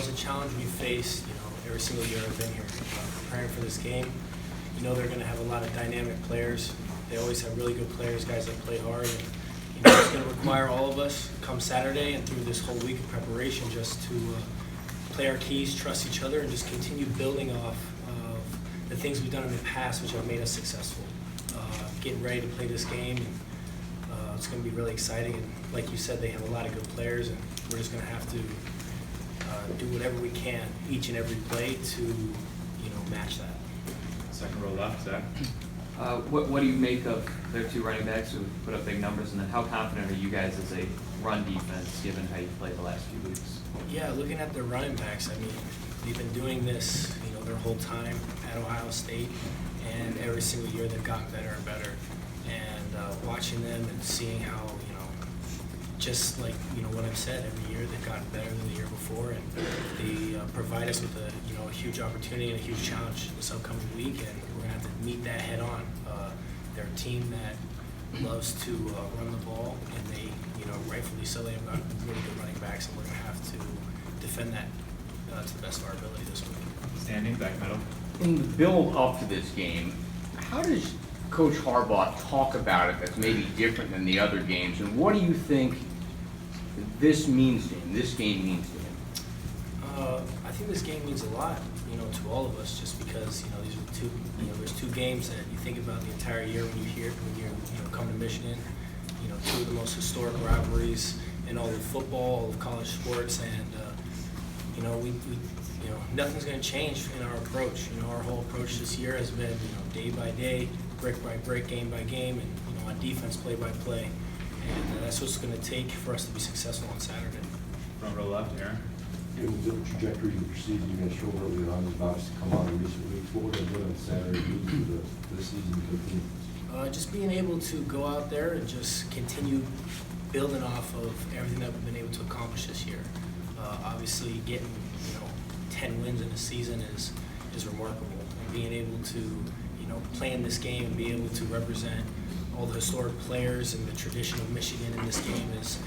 it's a challenge we face, every single year I've been here. Preparing for this game, they're going to have a lot of dynamic players. They always have really good players, guys that play hard. And, it's going to require all of us come Saturday and through this whole week of preparation just to play our keys, trust each other, and just continue building off of the things we've done in the past, which have made us successful. Getting ready to play this game, and it's going to be really exciting. And like you said, they have a lot of good players, and we're just going to have to do whatever we can each and every play to, match that. Second row left, Zach. What do you make of their two running backs who put up big numbers, and then how confident are you guys as a run defense given how you played the last few weeks? Yeah, looking at the running backs, they've been doing this, their whole time at Ohio State, and every single year they've gotten better and better. And watching them and seeing how, just like, what I've said, every year they've gotten better than the year before, and they provide us with a huge opportunity and a huge challenge this upcoming week, and we're going to have to meet that head on. They're a team that loves to run the ball, and they, rightfully so, they have got really good running backs, and we're going to have to defend that to the best of our ability this week. Standing back middle. In the build up to this game, how does Coach Harbaugh talk about it that's maybe different than the other games, and what do you think this means to him, this game means to him? I think this game means a lot, to all of us, just because, these are two, there's two games that you think about the entire year when you come to Michigan, two of the most historic rivalries in all of football, all of college sports, and, we nothing's going to change in our approach. Our whole approach this year has been, day by day, brick by brick, game by game, and, on defense, play by play. And that's what it's going to take for us to be successful on Saturday. Front row left, Aaron. Given the trajectory of your season, you guys showed early on is about to come out in recent weeks. What we're going to do on Saturday for the season continue? Just being able to go out there and just continue building off of everything that we've been able to accomplish this year. Obviously, getting 10 wins in a season is remarkable, and being able to play in this game and be able to represent all the historic players and the tradition of Michigan in this game is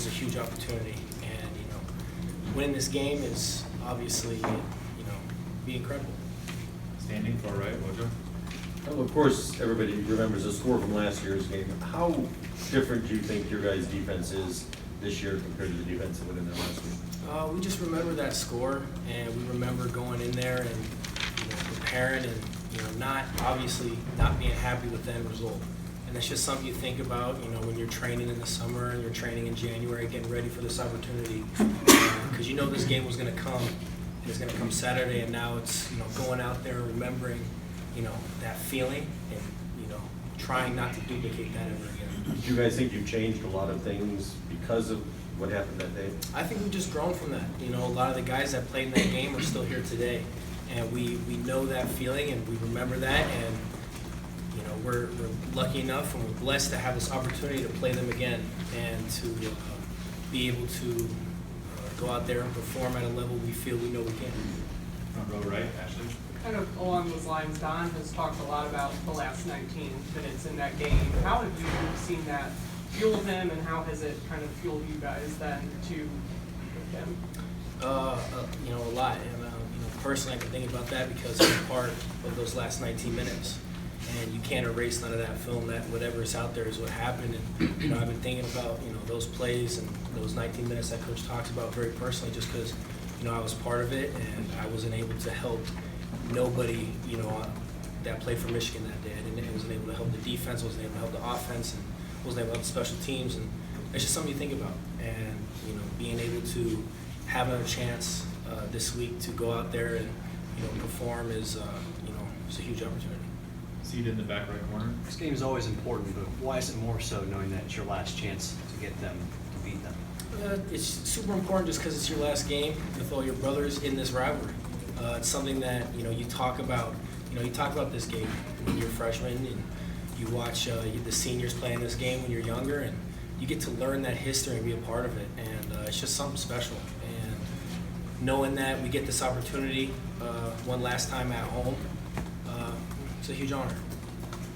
a huge opportunity. And winning this game is obviously be incredible. Standing far right, Wojo. Well, of course, everybody remembers the score from last year's game. How different do you think your guys' defense is this year compared to the defense that went in there last week? We just remember that score, and we remember going in there and preparing and not being happy with the end result. And that's just something you think about, when you're training in the summer and you're training in January, getting ready for this opportunity, because this game was going to come. And it's going to come Saturday, and now it's going out there and remembering that feeling and trying not to duplicate that ever again. Do you guys think you've changed a lot of things because of what happened that day? I think we've just grown from that. A lot of the guys that played in that game are still here today, and we know that feeling and we remember that, and we're lucky enough and we're blessed to have this opportunity to play them again and to be able to go out there and perform at a level we feel we know we can. Front row right, Ashley. Kind of along those lines, Don has talked a lot about the last 19 minutes in that game. How have you seen that fuel him, and how has it kind of fueled you guys then to with him? A lot. And personally, I can think about that because I'm part of those last 19 minutes. And you can't erase none of that film. That whatever's out there is what happened. And I've been thinking about those plays and those 19 minutes that Coach talks about very personally, just because I was part of it and I wasn't able to help nobody that played for Michigan that day. I wasn't able to help the defense, wasn't able to help the offense, and wasn't able to help the special teams. And it's just something you think about. And being able to have another chance this week to go out there and perform is it's a huge opportunity. Seated in the back right corner. This game is always important, but why is it more so knowing that it's your last chance to get them, to beat them? It's super important just because it's your last game with all your brothers in this rivalry. It's something that you talk about. You talk about this game when you're a freshman, and you watch the seniors playing this game when you're younger, and you get to learn that history and be a part of it. And it's just something special. And knowing that we get this opportunity one last time at home, it's a huge honor.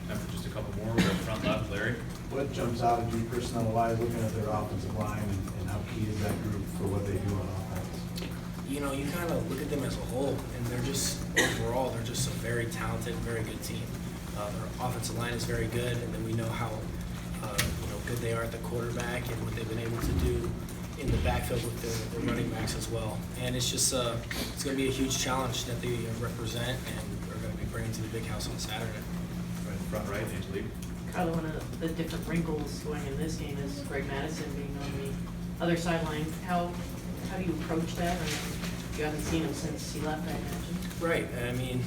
Time for just a couple more. We're up front left, Larry. What jumps out at you personnel-wise, looking at their offensive line, and how key is that group for what they do on offense? you know, you kind of look at them as a whole, and they're just, overall, they're just a very talented, very good team. Their offensive line is very good, and then we know how, you know, good they are at the quarterback and what they've been able to do in the backfield with their running backs as well. And it's just, it's going to be a huge challenge that they represent and are going to be bringing to the big house on Saturday. Right in front right, Angelique. Carlo, one of the different wrinkles going in this game is Greg Madison being on the other sideline. How do you approach that? I mean, you haven't seen him since he left, I imagine. Right. I mean,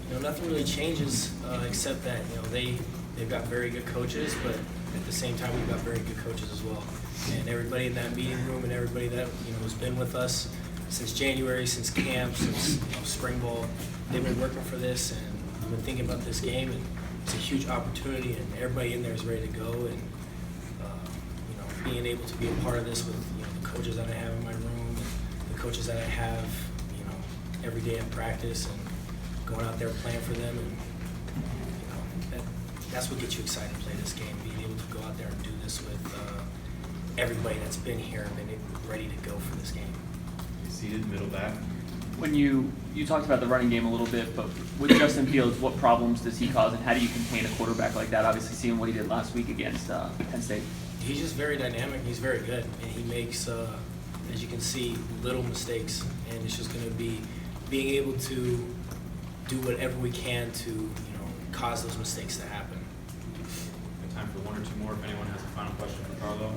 you know, nothing really changes except that, you know, they've got very good coaches, but at the same time, we've got very good coaches as well. And everybody in that meeting room and everybody that, you know, has been with us since January, since camp, since, you know, spring ball, they've been working for this and we've been thinking about this game, and it's a huge opportunity, and everybody in there is ready to go. And you know, being able to be a part of this with, you know, the coaches that I have in my room, and the coaches that I have, you know, every day in practice, and going out there playing for them, and you know, that's what gets you excited to play this game. Being able to go out there and do this with everybody that's been here and been ready to go for this game. Seated, middle back. When you talked about the running game a little bit, but with Justin Fields, what problems does he cause, and how do you contain a quarterback like that? Obviously, seeing what he did last week against Penn State. He's just very dynamic. He's very good, and he makes, as you can see, little mistakes. And it's just going to be being able to do whatever we can to, you know, cause those mistakes to happen. Got time for one or two more if anyone has a final question for Carlo.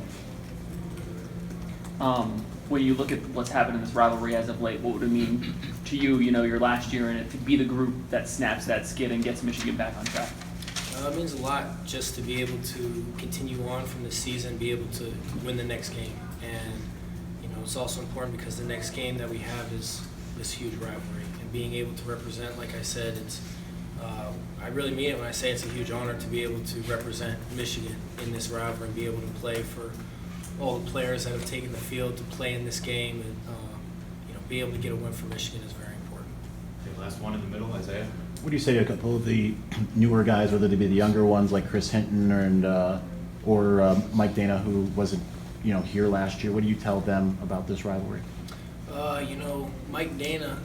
When you look at what's happened in this rivalry as of late, what would it mean to you, you know, your last year in it, to be the group that snaps that skid and gets Michigan back on track? It means a lot just to be able to continue on from the season, be able to win the next game. And, you know, it's also important because the next game that we have is this huge rivalry. And being able to represent, like I said, it's, I really mean it when I say it's a huge honor to be able to represent Michigan in this rivalry and be able to play for all the players that have taken the field to play in this game, and you know, be able to get a win for Michigan is very important. Okay, last one in the middle, Isaiah. What do you say to a couple of the newer guys, whether they be the younger ones like Chris Hinton or Mike Dana, who wasn't, you know, here last year? What do you tell them about this rivalry? You know, Mike Dana,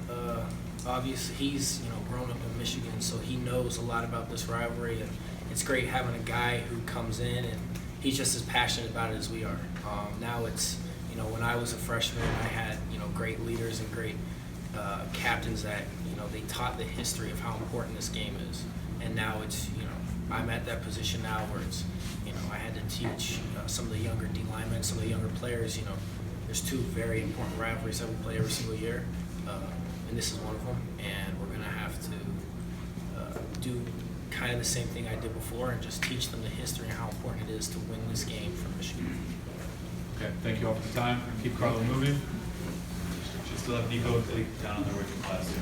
obviously he's, you know, grown up in Michigan, so he knows a lot about this rivalry, and it's great having a guy who comes in and he's just as passionate about it as we are. Now it's, you know, when I was a freshman, I had, you know, great leaders and great captains that, you know, they taught the history of how important this game is. And now it's, you know, I'm at that position now where it's, you know, I had to teach some of the younger D linemen, some of the younger players, you know, there's two very important rivalries that we play every single year, and this is one of them. And we're going to have to do kind of the same thing I did before and just teach them the history and how important it is to win this game for Michigan. Okay, thank you all for the time. Keep Carlo moving. Should still have Nico down on the working class.